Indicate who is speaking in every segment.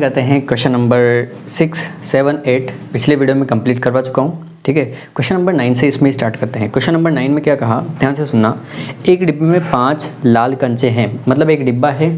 Speaker 1: करते हैं question number 6, 7, 8 पिछले वीडियो में कंप्लीट करवा चुका हूँ। ठीक है, क्वेश्चन नंबर 9 से इसमें स्टार्ट करते हैं। क्वेश्चन नंबर 9 में क्या कहा, ध्यान से सुनना। एक डिब्बे में 5 लाल कंचे हैं, मतलब एक डिब्बा है,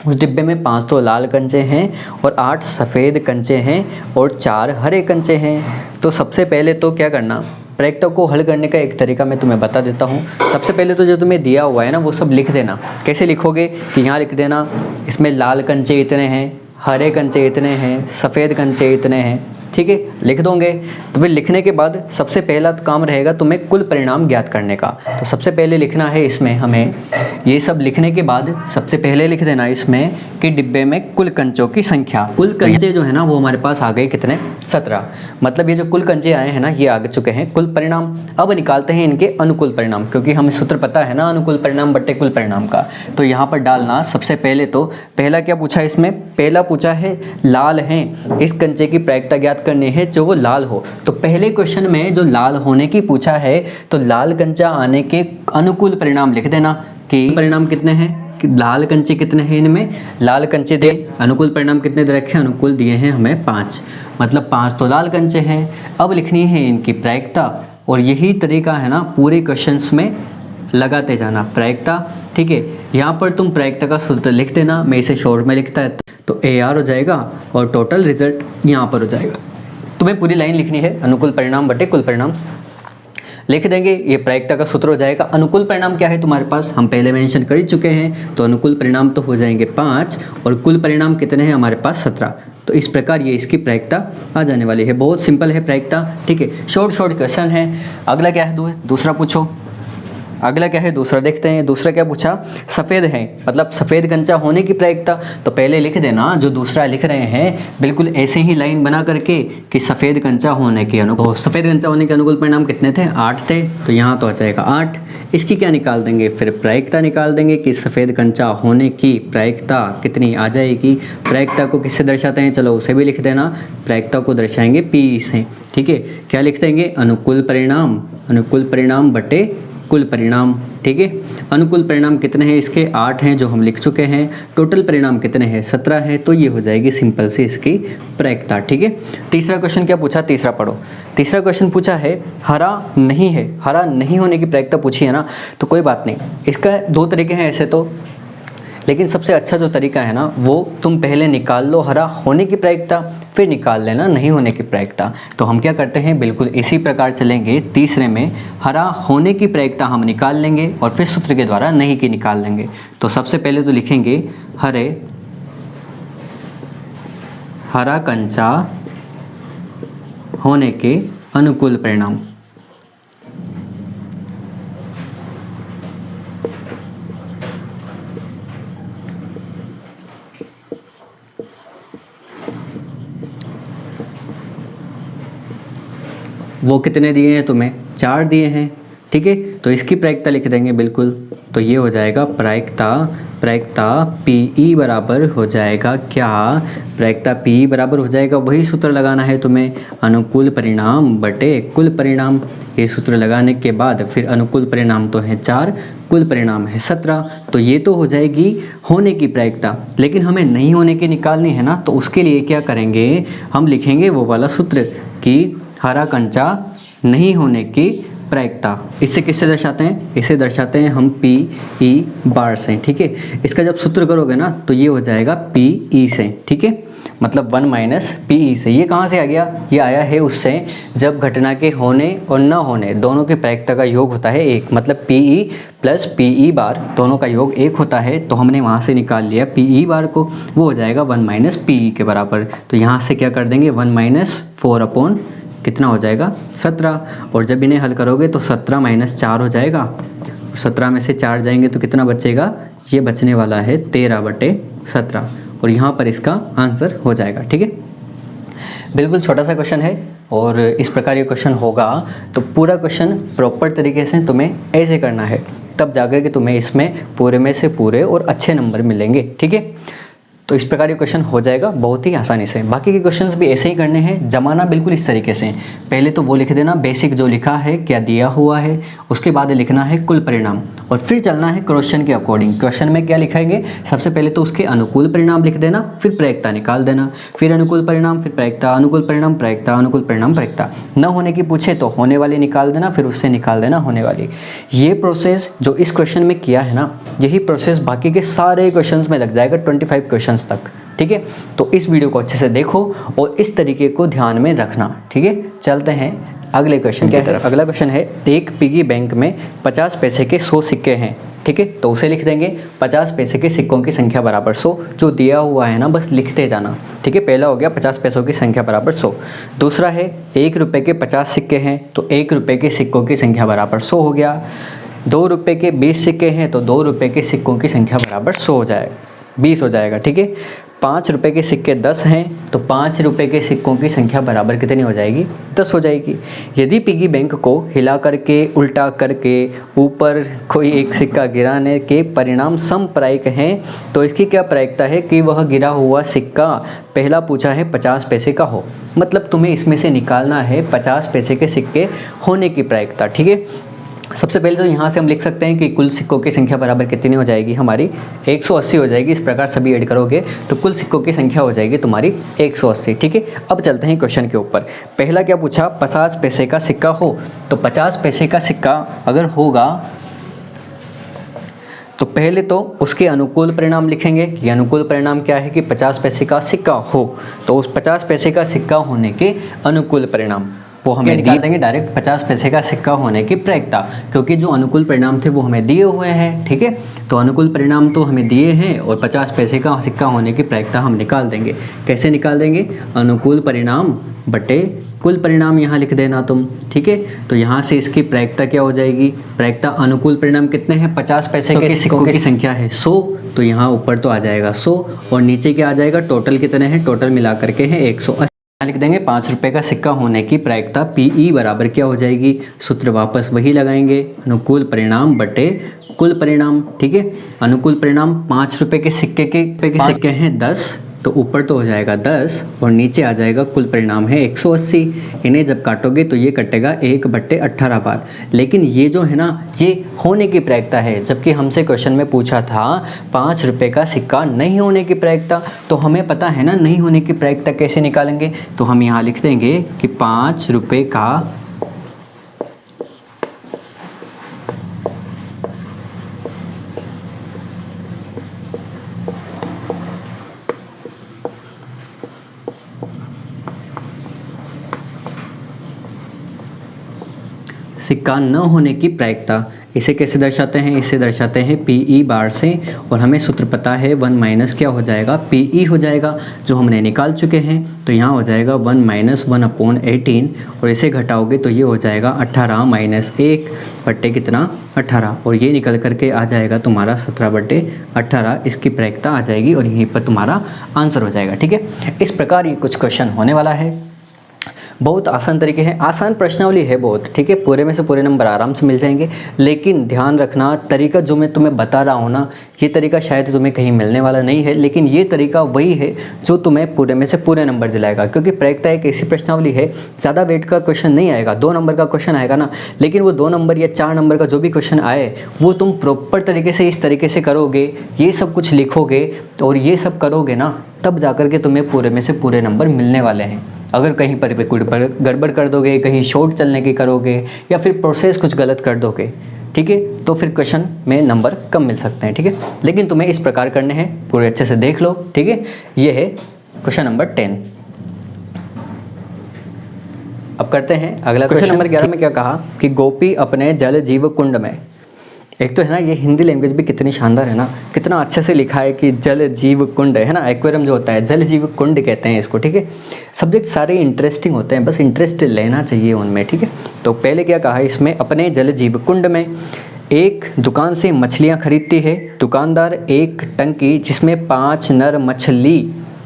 Speaker 1: उस डिब्बे में 5 तो लाल कंचे हैं और 8 सफ़ेद कंचे हैं और 4 हरे कंचे हैं। तो सबसे पहले तो क्या करना, प्रैक्टिस को हल करने का एक तरीका मैं तुम्हें बता देता हूँ। सबसे पहले तो जो तुम्हें दिया हुआ है ना वो सब लिख देना। कैसे लिखोगे कि यहाँ लिख देना, इसमें लाल कंचे इतने हैं, हरे कंचे इतने हैं, सफ़ेद कंचे इतने हैं। ठीक है, लिख दोगे। तो फिर लिखने के बाद सबसे पहला काम रहेगा तुम्हें कुल परिणाम ज्ञात करने का। तो सबसे पहले लिखना है इसमें हमें, ये सब लिखने के बाद सबसे पहले लिख देना इसमें कि डिब्बे में कुल कंचों की संख्या। कुल कंचे जो है ना वो हमारे पास आ गए कितने, 17। मतलब ये जो कुल कंचे आए हैं ना ये आ चुके हैं कुल परिणाम। अब निकालते हैं इनके अनुकूल परिणाम, क्योंकि हमें सूत्र पता है ना अनुकूल परिणाम बट्टे कुल परिणाम का। तो यहाँ पर डालना सबसे पहले तो पहला क्या पूछा इसमें, पहला पूछा है लाल हैं, इस कंचे की प्रायिकता ज्ञात करनी है जो वो लाल हो। तो पहले क्वेश्चन में जो लाल होने की पूछा है तो लाल कंचा आने के अनुकूल परिणाम लिख देना कि परिणाम कितने हैं, कि लाल कंचे कितने हैं, इनमें लाल कंचे दे, अनुकूल परिणाम कितने दे रखे, अनुकूल दिए हैं हमें 5, मतलब 5 तो लाल कंचे हैं। अब लिखनी है इनकी प्रायिकता, और यही तरीका है ना पूरे क्वेश्चंस में लगाते जाना प्रायिकता। ठीक है, यहाँ पर तुम प्रायिकता का सूत्र लिख देना, मैं इसे शॉर्ट में लिखता है तो AR हो जाएगा और टोटल रिजल्ट यहाँ पर हो जाएगा। तुम्हें पूरी लाइन लिखनी है, अनुकूल परिणाम बटे कुल परिणाम लिख देंगे, ये प्रायिकता का सूत्र हो जाएगा। अनुकूल परिणाम क्या है तुम्हारे पास, हम पहले मेंशन कर ही चुके हैं। तो अनुकूल परिणाम तो हो जाएंगे 5 और कुल परिणाम कितने हैं हमारे पास 17। तो इस प्रकार ये इसकी प्रायिकता आ जाने वाली है। बहुत सिंपल है प्रायिकता। ठीक है, शॉर्ट क्वेश्चन है। अगला क्या है, दूसरा पूछो। अगला क्या है, दूसरा देखते हैं। दूसरा क्या पूछा, सफ़ेद है, मतलब सफ़ेद कंचा होने की प्रायिकता। तो पहले लिख देना जो दूसरा लिख रहे हैं बिल्कुल ऐसे ही लाइन बना करके कि सफ़ेद कंचा होने के अनुकूल, सफ़ेद कंचा होने के अनुकूल परिणाम कितने थे, 8 थे। तो यहाँ तो आ जाएगा 8। इसकी क्या निकाल देंगे, फिर प्रायिकता निकाल देंगे कि सफ़ेद कंचा होने की प्रायिकता कितनी आ जाएगी। प्रायिकता को किससे दर्शाते हैं, चलो उसे भी लिख देना। प्रायिकता को दर्शाएंगे P से। ठीक है, क्या लिख देंगे, अनुकूल परिणाम बटे कुल परिणाम। ठीक है, अनुकूल परिणाम कितने हैं इसके, 8 हैं जो हम लिख चुके हैं। टोटल परिणाम कितने हैं, 17 हैं। तो ये हो जाएगी सिंपल से इसकी प्रायिकता। ठीक है, तीसरा क्वेश्चन क्या पूछा, तीसरा पढ़ो। तीसरा क्वेश्चन पूछा है हरा नहीं है, हरा नहीं होने की प्रायिकता पूछी है ना। तो कोई बात नहीं, इसका 2 तरीके हैं ऐसे तो, लेकिन सबसे अच्छा जो तरीका है ना वो तुम पहले निकाल लो हरा होने की प्रायिकता, फिर निकाल लेना नहीं होने की प्रायिकता। तो हम क्या करते हैं, बिल्कुल इसी प्रकार चलेंगे। तीसरे में हरा होने की प्रायिकता हम निकाल लेंगे और फिर सूत्र के द्वारा नहीं की निकाल लेंगे। तो सबसे पहले तो लिखेंगे हरा कंचा होने के अनुकूल परिणाम। वो कितने दिए हैं तुम्हें, 4 दिए हैं। ठीक है, तो इसकी प्रायिकता लिख देंगे बिल्कुल। तो ये हो जाएगा प्रायिकता PE बराबर हो जाएगा क्या, प्रायिकता PE बराबर हो जाएगा, वही सूत्र लगाना है तुम्हें, अनुकूल परिणाम बटे कुल परिणाम। ये सूत्र लगाने के बाद फिर अनुकूल परिणाम तो है 4, कुल परिणाम है 17। तो ये तो हो जाएगी होने की प्रायिकता, लेकिन हमें नहीं होने की निकालनी है ना। तो उसके लिए क्या करेंगे, हम लिखेंगे वो वाला सूत्र कि हरा कंचा नहीं होने की प्रायिकता। इससे किससे दर्शाते हैं, इसे दर्शाते हैं हम PE बार से। ठीक है, इसका जब सूत्र करोगे ना तो ये हो जाएगा PE से। ठीक है, मतलब 1 - PE से। ये कहाँ से आ गया, ये आया है उससे जब घटना के होने और न होने दोनों की प्रायिकता का योग होता है 1, मतलब PE प्लस PE बार दोनों का योग 1 होता है। तो हमने वहाँ से निकाल लिया PE बार को, वो हो जाएगा 1 - PE के बराबर। तो यहाँ से क्या कर देंगे, 1 - 4 अपॉन कितना हो जाएगा 17। और जब इन्हें हल करोगे तो 17 - 4 हो जाएगा। 17 में से 4 जाएंगे तो कितना बचेगा, ये बचने वाला है 13/17। और यहाँ पर इसका आंसर हो जाएगा। ठीक है, बिल्कुल छोटा सा क्वेश्चन है और इस प्रकार ये क्वेश्चन होगा तो पूरा क्वेश्चन प्रॉपर तरीके से तुम्हें ऐसे करना है, तब जाकर के तुम्हें इसमें पूरे में से पूरे और अच्छे नंबर मिलेंगे। ठीक है, तो इस प्रकार ये क्वेश्चन हो जाएगा बहुत ही आसानी से। बाकी के क्वेश्चंस भी ऐसे ही करने हैं, जमाना बिल्कुल इस तरीके से। पहले तो वो लिख देना बेसिक जो लिखा है क्या दिया हुआ है, उसके बाद लिखना है कुल परिणाम और फिर चलना है क्वेश्चन के अकॉर्डिंग। क्वेश्चन में क्या लिखाएंगे, सबसे पहले तो उसके अनुकूल परिणाम लिख देना, फिर प्रायिकता निकाल देना, फिर अनुकूल परिणाम, फिर प्रायिकता, अनुकूल परिणाम, प्रायिकता, अनुकूल परिणाम, प्रायिकता। न होने की पूछे तो होने वाली निकाल देना, फिर उससे निकाल देना होने वाली। ये प्रोसेस जो इस क्वेश्चन में किया है ना, यही प्रोसेस बाकी के सारे क्वेश्चंस में लग जाएगा 25 क्वेश्चंस तक। ठीक है, तो इस वीडियो को अच्छे से देखो और इस तरीके को ध्यान में रखना। ठीक है, चलते हैं अगले क्वेश्चन की तरफ। अगला क्वेश्चन है, एक पिगी बैंक में 50 पैसे के 100 सिक्के हैं। ठीक है, तो उसे लिख देंगे 50 पैसे के सिक्कों की संख्या बराबर 100। जो दिया हुआ है ना बस लिखते जाना। ठीक है, पहला हो गया 50 पैसों की संख्या बराबर 100। दूसरा है 1 रुपये के 50 सिक्के हैं, तो 1 रुपये के सिक्कों की संख्या बराबर 100 हो गया। 2 रुपये के 20 सिक्के हैं, तो 2 रुपये के सिक्कों की संख्या बराबर 100 हो जाएगा, 20 हो जाएगा। ठीक है, 5 रुपये के सिक्के 10 हैं, तो 5 रुपये के सिक्कों की संख्या बराबर कितनी हो जाएगी, 10 हो जाएगी। यदि पिगी बैंक को हिला करके, उल्टा करके, ऊपर कोई एक सिक्का गिराने के परिणाम समप्रायिक हैं, तो इसकी क्या प्रायिकता है कि वह गिरा हुआ सिक्का पहला पूछा है 50 पैसे का हो। मतलब तुम्हें इसमें से निकालना है 50 पैसे के सिक्के होने की प्रायिकता। ठीक है, सबसे पहले तो यहाँ से हम लिख सकते हैं कि कुल सिक्कों की संख्या बराबर कितनी हो जाएगी, हमारी 180 हो जाएगी। इस प्रकार सभी ऐड करोगे तो कुल सिक्कों की संख्या हो जाएगी तुम्हारी 180। ठीक है, अब चलते हैं क्वेश्चन के ऊपर। पहला क्या पूछा, 50 पैसे का सिक्का हो। तो 50 पैसे का सिक्का अगर होगा तो पहले तो उसके अनुकूल परिणाम लिखेंगे कि अनुकूल परिणाम क्या है कि 50 पैसे का सिक्का हो, तो उस 50 पैसे का सिक्का होने के अनुकूल परिणाम वो हमें निकाल देंगे डायरेक्ट 50 पैसे का सिक्का होने की प्रायिकता, क्योंकि जो अनुकूल परिणाम थे वो हमें दिए हुए हैं। ठीक है, तो अनुकूल परिणाम तो हमें दिए हैं और 50 पैसे का सिक्का होने की प्रायिकता हम निकाल देंगे। कैसे निकाल देंगे, अनुकूल परिणाम बटे कुल परिणाम यहाँ लिख देना तुम। ठीक है, तो यहाँ से इसकी प्रायिकता क्या हो जाएगी, प्रायिकता अनुकूल परिणाम कितने हैं, 50 पैसे के सिक्कों की संख्या है 100, तो यहाँ ऊपर तो आ जाएगा 100 और नीचे क्या आ जाएगा, टोटल कितने हैं, टोटल मिला करके हैं 180। यहाँ लिख देंगे 5 रुपये का सिक्का होने की प्रायिकता पीई बराबर क्या हो जाएगी, सूत्र वापस वही लगाएंगे, अनुकूल परिणाम बटे कुल परिणाम। ठीक है, अनुकूल परिणाम 5 रुपये के सिक्के हैं 10, तो ऊपर तो हो जाएगा 10 और नीचे आ जाएगा कुल परिणाम है 180। इन्हें जब काटोगे तो ये कटेगा 1/18 बार। लेकिन ये जो है ना ये होने की प्रायिकता है, जबकि हमसे क्वेश्चन में पूछा था 5 रुपये का सिक्का नहीं होने की प्रायिकता। तो हमें पता है ना नहीं होने की प्रायिकता कैसे निकालेंगे, तो हम यहाँ लिख देंगे कि 5 रुपये का सिक्का न होने की प्रायिकता। इसे कैसे दर्शाते हैं, इसे दर्शाते हैं पीई बार से, और हमें सूत्र पता है 1 माइनस क्या हो जाएगा, पीई हो जाएगा जो हमने निकाल चुके हैं। तो यहाँ हो जाएगा 1 माइनस 1/18 और इसे घटाओगे तो ये हो जाएगा 18 माइनस 1 बट्टे कितना 18, और ये निकल करके आ जाएगा तुम्हारा 17/18। इसकी प्रायिकता आ जाएगी और यहीं पर तुम्हारा आंसर हो जाएगा। ठीक है, इस प्रकार ये कुछ क्वेश्चन होने वाला है। बहुत आसान तरीके हैं, आसान प्रश्नावली है बहुत। ठीक है, पूरे में से पूरे नंबर आराम से मिल जाएंगे। लेकिन ध्यान रखना, तरीका जो मैं तुम्हें बता रहा हूँ ना, ये तरीका शायद तुम्हें कहीं मिलने वाला नहीं है, लेकिन ये तरीका वही है जो तुम्हें पूरे में से पूरे नंबर दिलाएगा। क्योंकि प्रायिकता एक ऐसी प्रश्नावली है, ज़्यादा वेट का क्वेश्चन नहीं आएगा, 2 नंबर का क्वेश्चन आएगा ना, लेकिन वो 2 नंबर या 4 नंबर का जो भी क्वेश्चन आए वो तुम प्रॉपर तरीके से इस तरीके से करोगे, ये सब कुछ लिखोगे और ये सब करोगे ना, तब जाकर के तुम्हें पूरे में से पूरे नंबर मिलने वाले हैं। अगर कहीं पर गड़बड़ कर दोगे, कहीं शॉर्ट चलने की करोगे या फिर प्रोसेस कुछ गलत कर दोगे, ठीक है, तो फिर क्वेश्चन में नंबर कम मिल सकते हैं। ठीक है, लेकिन तुम्हें इस प्रकार करने हैं, पूरे अच्छे से देख लो। ठीक है, ये है क्वेश्चन नंबर 10। अब करते हैं अगला क्वेश्चन नंबर 11 में क्या कहा कि गोपी अपने जल जीव कुंड में, एक तो है ना ये हिंदी लैंग्वेज भी कितनी शानदार है ना, कितना अच्छे से लिखा है कि जल जीव कुंड है ना, एक्वेरियम जो होता है जल जीव कुंड कहते हैं इसको। ठीक है, सब्जेक्ट सारे इंटरेस्टिंग होते हैं, बस इंटरेस्ट लेना चाहिए उनमें। ठीक है, तो पहले क्या कहा इसमें, अपने जल जीव कुंड में एक दुकान से मछलियाँ खरीदती है दुकानदार, एक टंकी जिसमें 5 नर मछली।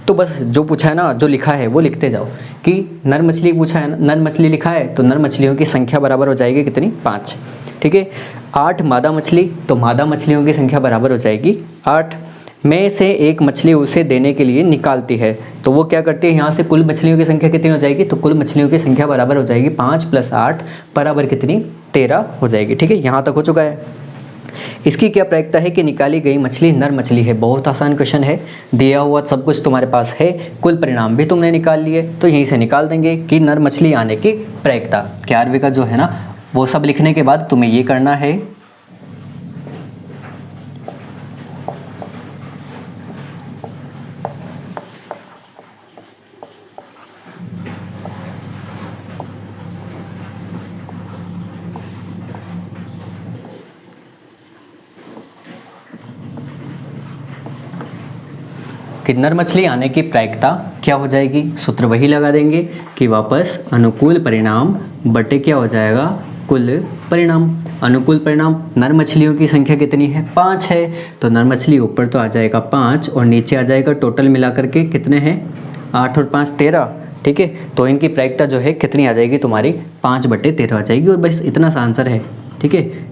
Speaker 1: तो बस जो पूछा है ना, जो लिखा है वो लिखते जाओ कि नर मछली पूछा है, नर मछली लिखा है तो नर मछलियों की संख्या बराबर हो जाएगी कितनी, 5। ठीक है, 8 मादा मछली, तो मादा मछलियों की संख्या बराबर हो जाएगी 8। में से एक मछली उसे देने के लिए निकालती है, तो वो क्या करती है, यहाँ से कुल मछलियों की संख्या कितनी हो जाएगी, तो कुल मछलियों की संख्या बराबर हो जाएगी 5 + 8 बराबर कितनी, 13 हो जाएगी। ठीक है, यहाँ तक हो चुका है। इसकी क्या प्रायिकता है कि निकाली गई मछली नर मछली है। बहुत आसान क्वेश्चन है, दिया हुआ सब कुछ तुम्हारे पास है, कुल परिणाम भी तुमने निकाल लिए, तो यहीं से निकाल देंगे कि नर मछली आने की प्रायिकता। 11वें का जो है ना वो सब लिखने के बाद तुम्हें ये करना है, कि नर मछली आने की प्रायिकता क्या हो जाएगी, सूत्र वही लगा देंगे कि वापस अनुकूल परिणाम बटे क्या हो जाएगा, कुल परिणाम। अनुकूल परिणाम, नर मछलियों की संख्या कितनी है, 5 है, तो नर मछली ऊपर तो आ जाएगा 5 और नीचे आ जाएगा टोटल मिला करके कितने हैं, 8 और 5 13। ठीक है, तो इनकी प्रायिकता जो है कितनी आ जाएगी तुम्हारी, 5/13 आ जाएगी, और बस इतना सा आंसर है। ठीक है,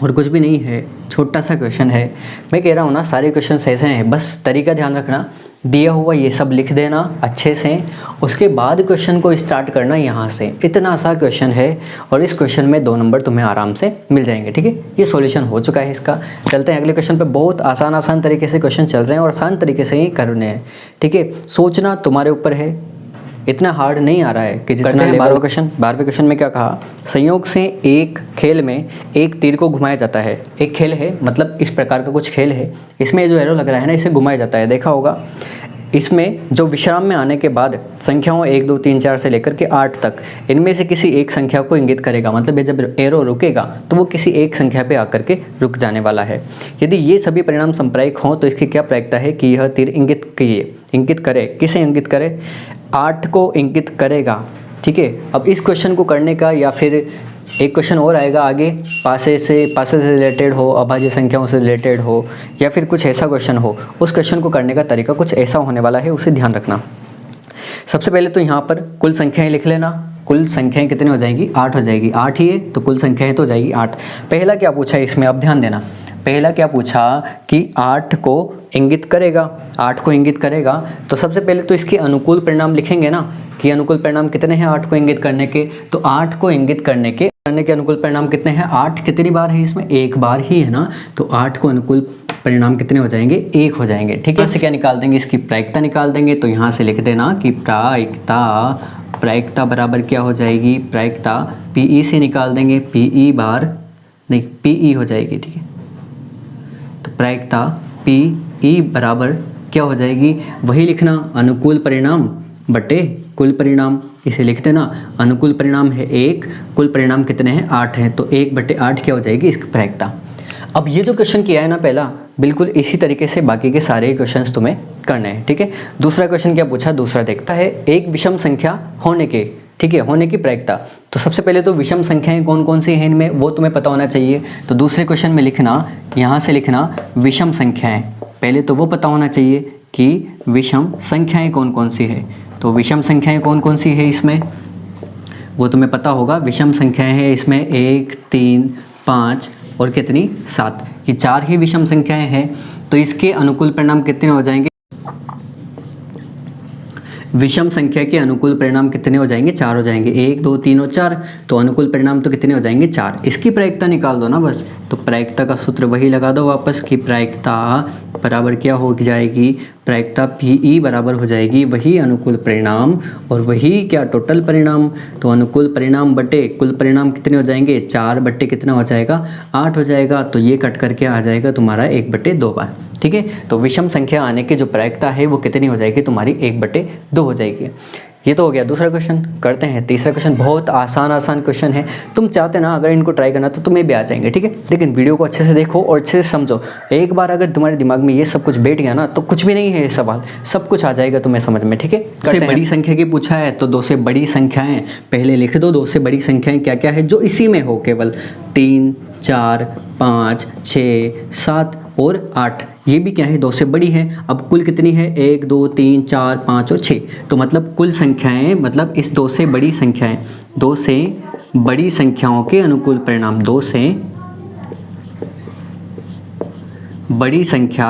Speaker 1: और कुछ भी नहीं है, छोटा सा क्वेश्चन है। मैं कह रहा हूँ ना सारे क्वेश्चन ऐसे हैं, बस तरीका ध्यान रखना, दिया हुआ ये सब लिख देना अच्छे से, उसके बाद क्वेश्चन को स्टार्ट करना यहाँ से। इतना सा क्वेश्चन है और इस क्वेश्चन में 2 नंबर तुम्हें आराम से मिल जाएंगे। ठीक है, ये सॉल्यूशन हो चुका है इसका। चलते हैं अगले क्वेश्चन पे। बहुत आसान तरीके से क्वेश्चन चल रहे हैं और आसान तरीके से ही करने हैं। ठीक है, सोचना तुम्हारे ऊपर है, इतना हार्ड नहीं आ रहा है कि जितना। 12वें क्वेश्चन में क्या कहा, संयोग से एक खेल में एक तीर को घुमाया जाता है। एक खेल है मतलब इस प्रकार का कुछ खेल है, इसमें जो एरो लग रहा है ना इसे घुमाया जाता है, देखा होगा। इसमें जो विश्राम में आने के बाद संख्याओं 1 2 3 4 से लेकर के 8 तक इनमें से किसी एक संख्या को इंगित करेगा, मतलब जब एरो रुकेगा तो वो किसी एक संख्या पे आकर के रुक जाने वाला है। यदि ये सभी परिणाम संप्रायिक हों तो इसकी क्या प्रायिकता है कि यह तीर इंगित करे, किसे इंगित करे, 8 को इंगित करेगा। ठीक है, अब इस क्वेश्चन को करने का, या फिर एक क्वेश्चन और आएगा आगे, पासे से रिलेटेड हो, अभाज्य संख्याओं से रिलेटेड हो, या फिर कुछ ऐसा क्वेश्चन हो, उस क्वेश्चन को करने का तरीका कुछ ऐसा होने वाला है, उसे ध्यान रखना। सबसे पहले तो यहाँ पर कुल संख्याएं लिख लेना। कुल संख्याएं कितनी हो जाएगी, 8 हो जाएगी। 8 ही है तो कुल संख्याएं तो हो जाएगी 8। पहला क्या पूछा है इसमें, अब ध्यान देना, पहला क्या पूछा कि 8 को इंगित करेगा। 8 को इंगित करेगा तो सबसे पहले तो इसके अनुकूल परिणाम लिखेंगे ना, कि अनुकूल परिणाम कितने हैं 8 को इंगित करने के। तो 8 को इंगित करने के अनुकूल परिणाम कितने हैं, 8 कितनी बार है इसमें, एक बार ही है ना, तो 8 को अनुकूल परिणाम कितने हो जाएंगे, 1 हो जाएंगे। ठीक है, इससे क्या निकाल देंगे, इसकी प्रायिकता निकाल देंगे। तो यहाँ से लिख देना कि प्रायिकता बराबर क्या हो जाएगी, प्रायिकता PE से निकाल देंगे, PE हो जाएगी। ठीक है, तो प्रायिकता PE बराबर क्या हो जाएगी, वही लिखना, अनुकूल परिणाम बटे कुल परिणाम। इसे लिख देना, अनुकूल परिणाम है 1, कुल परिणाम कितने हैं 8 हैं, तो 1/8 क्या हो जाएगी इसकी प्रायिकता। अब ये जो क्वेश्चन किया है ना पहला, बिल्कुल इसी तरीके से बाकी के सारे क्वेश्चंस तुम्हें करने हैं। ठीक है, दूसरा क्वेश्चन क्या पूछा, दूसरा देखता है, एक विषम संख्या होने के, ठीक है, होने की प्रायिकता। तो सबसे पहले तो विषम संख्याएं कौन कौन सी हैं इनमें, वो तुम्हें पता होना चाहिए। तो दूसरे क्वेश्चन में लिखना, यहाँ से लिखना विषम संख्याएं, पहले तो वो पता होना चाहिए कि विषम संख्याएं कौन कौन सी है। तो विषम संख्याएं कौन कौन सी है इसमें, वो तुम्हें पता होगा। विषम संख्याएं हैं इसमें 1 3 5 और कितनी 7, ये 4 ही विषम संख्याएं हैं। तो इसके अनुकूल परिणाम कितने हो जाएंगे, विषम संख्या के अनुकूल परिणाम कितने हो जाएंगे, 4 हो जाएंगे। 1 2 3 और 4, तो अनुकूल परिणाम तो कितने हो जाएंगे, 4। इसकी प्रायिकता निकाल दो ना बस। तो प्रायिकता का सूत्र वही लगा दो वापस, कि प्रायिकता बराबर क्या हो जाएगी, प्रायिकता PE बराबर हो जाएगी वही अनुकूल परिणाम और वही क्या टोटल परिणाम। तो अनुकूल परिणाम बटे कुल परिणाम कितने हो जाएंगे, 4 बटे कितना हो जाएगा, 8 हो जाएगा। तो ये कट करके आ जाएगा तुम्हारा 1/2 बार। ठीक है, तो विषम संख्या आने की जो प्रायिकता है वो कितनी हो जाएगी तुम्हारी, 1/2 हो जाएगी। ये तो हो गया दूसरा क्वेश्चन। करते हैं तीसरा क्वेश्चन। बहुत आसान क्वेश्चन है, तुम चाहते ना अगर इनको ट्राई करना तो तुम्हें भी आ जाएंगे। ठीक है, लेकिन वीडियो को अच्छे से देखो और अच्छे से समझो। एक बार अगर तुम्हारे दिमाग में ये सब कुछ बैठ गया ना तो कुछ भी नहीं है ये सवाल, सब कुछ आ जाएगा तुम्हें समझ में। ठीक है, से बड़ी संख्या की पूछा है तो 2 से बड़ी संख्याएं पहले लिख दो। 2 से बड़ी संख्याएं क्या क्या है जो इसी में हो, केवल 3 4 5 6 7 और 8, ये भी क्या है 2 से बड़ी है। अब कुल कितनी है, 1 2 3 4 5 और 6, तो मतलब कुल संख्याएं, मतलब इस 2 से बड़ी संख्याएं, 2 से बड़ी संख्याओं के अनुकूल परिणाम, 2 से बड़ी संख्या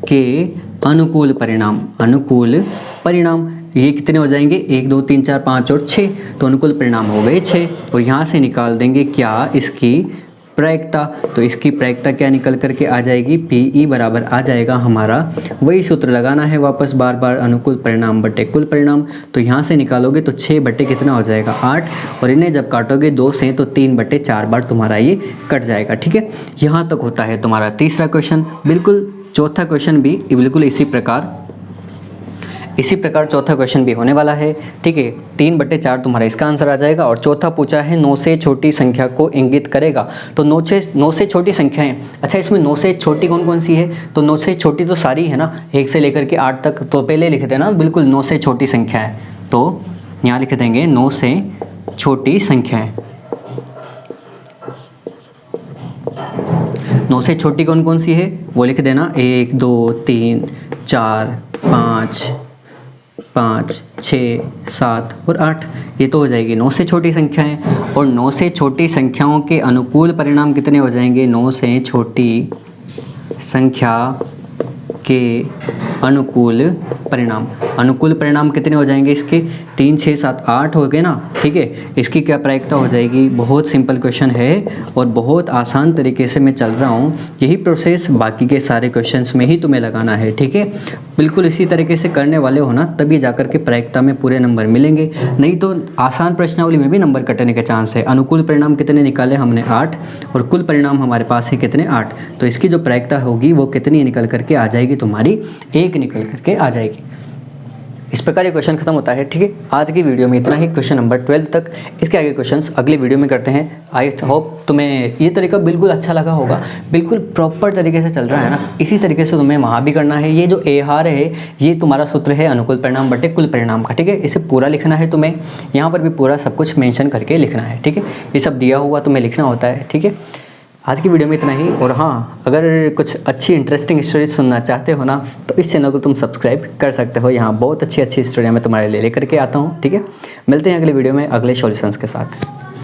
Speaker 1: के अनुकूल परिणाम, अनुकूल परिणाम ये कितने हो जाएंगे, 1 2 3 4 5 और 6, तो अनुकूल परिणाम हो गए 6। और यहाँ से निकाल देंगे क्या, इसकी प्रायिकता। तो इसकी प्रायिकता क्या निकल करके आ जाएगी, PE बराबर आ जाएगा हमारा, वही सूत्र लगाना है वापस बार बार, अनुकूल परिणाम बटे कुल परिणाम। तो यहाँ से निकालोगे तो 6 बटे कितना हो जाएगा 8, और इन्हें जब काटोगे 2 से तो 3 बटे 4 बार तुम्हारा ये कट जाएगा। ठीक है, यहाँ तक होता है तुम्हारा तीसरा क्वेश्चन। बिल्कुल चौथा क्वेश्चन भी बिल्कुल इसी प्रकार चौथा क्वेश्चन भी होने वाला है। ठीक है, 3 बटे 4 तुम्हारा इसका आंसर आ जाएगा। और चौथा पूछा है 9 से छोटी संख्या को इंगित करेगा। तो 9 से छोटी संख्याएं, अच्छा इसमें 9 से छोटी कौन कौन सी है, तो 9 से छोटी तो सारी है ना, 1 से लेकर के 8 तक। तो पहले लिख देना बिल्कुल 9 से छोटी संख्या है, तो यहाँ लिख देंगे 9 से छोटी संख्याएं। 9 से छोटी कौन कौन सी है वो लिख देना, 1 2 3 4 5 6 7 और 8, ये तो हो जाएगी 9 से छोटी संख्याएं। और 9 से छोटी संख्याओं के अनुकूल परिणाम कितने हो जाएंगे, 9 से छोटी संख्या के अनुकूल परिणाम, अनुकूल परिणाम कितने हो जाएंगे इसके, 3 6 7 8 हो गए ना। ठीक है, इसकी क्या प्रायिकता हो जाएगी, बहुत सिंपल क्वेश्चन है और बहुत आसान तरीके से मैं चल रहा हूँ। यही प्रोसेस बाकी के सारे क्वेश्चंस में ही तुम्हें लगाना है। ठीक है, बिल्कुल इसी तरीके से करने वाले हो ना, तभी जाकर के प्रायिकता में पूरे नंबर मिलेंगे, नहीं तो आसान प्रश्नावली में भी नंबर कटने के चांस है। अनुकूल परिणाम कितने निकाले हमने 8, और कुल परिणाम हमारे पास है कितने 8, तो इसकी जो प्रायिकता होगी वो कितनी निकल करके आ जाएगी तुम्हारी, 1 निकल करके आ जाएगी। इस प्रकार ये क्वेश्चन खत्म होता है। ठीक है, आज की वीडियो में इतना ही, क्वेश्चन नंबर 12 तक। इसके आगे क्वेश्चंस अगली वीडियो में करते हैं। आई होप तुम्हें ये तरीका बिल्कुल अच्छा लगा होगा, बिल्कुल प्रॉपर तरीके से चल रहा है ना, इसी तरीके से तुम्हें वहाँ भी करना है। ये जो AR है ये तुम्हारा सूत्र है अनुकूल परिणाम बटे कुल परिणाम का। ठीक है, इसे पूरा लिखना है तुम्हें, यहाँ पर भी पूरा सब कुछ मेंशन करके लिखना है। ठीक है, ये सब दिया हुआ तुम्हें लिखना होता है। ठीक है, आज की वीडियो में इतना ही। और हाँ, अगर कुछ अच्छी इंटरेस्टिंग स्टोरीज सुनना चाहते हो ना, तो इस चैनल को तुम सब्सक्राइब कर सकते हो। यहाँ बहुत अच्छी स्टोरियाँ मैं तुम्हारे लिए लेकर के आता हूँ। ठीक है, मिलते हैं अगले वीडियो में अगले सॉल्यूशंस के साथ।